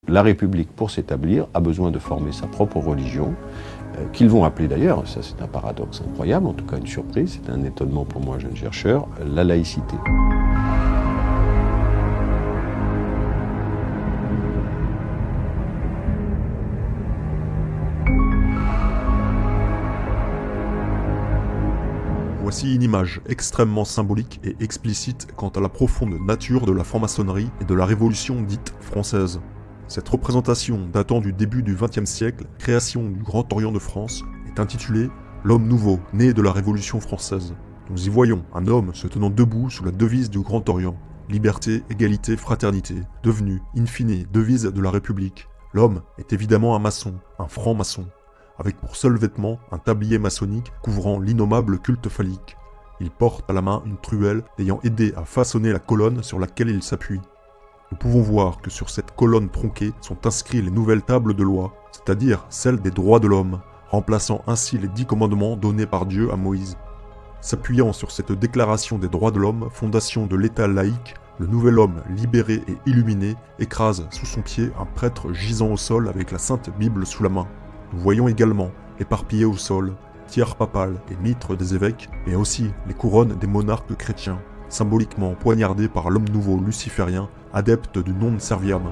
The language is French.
La République, pour s'établir, a besoin de former sa propre religion, qu'ils vont appeler d'ailleurs, ça c'est un paradoxe incroyable, en tout cas une surprise, c'est un étonnement pour moi, jeune chercheur, la laïcité. Voici une image extrêmement symbolique et explicite quant à la profonde nature de la franc-maçonnerie et de la Révolution dite française. Cette représentation datant du début du XXe siècle, création du Grand Orient de France, est intitulée « L'homme nouveau, né de la Révolution française ». Nous y voyons un homme se tenant debout sous la devise du Grand Orient, liberté, égalité, fraternité, devenue, in fine, devise de la République. L'homme est évidemment un maçon, un franc-maçon, avec pour seul vêtement un tablier maçonnique couvrant l'innommable culte phallique. Il porte à la main une truelle ayant aidé à façonner la colonne sur laquelle il s'appuie. Nous pouvons voir que sur cette colonne tronquée sont inscrits les nouvelles tables de loi, c'est-à-dire celles des droits de l'homme, remplaçant ainsi les 10 commandements donnés par Dieu à Moïse. S'appuyant sur cette déclaration des droits de l'homme, fondation de l'État laïque, le nouvel homme, libéré et illuminé, écrase sous son pied un prêtre gisant au sol avec la Sainte Bible sous la main. Nous voyons également, éparpillés au sol, tiers papales et mitres des évêques, mais aussi les couronnes des monarques chrétiens, symboliquement poignardés par l'homme nouveau luciférien, adepte du non serviam.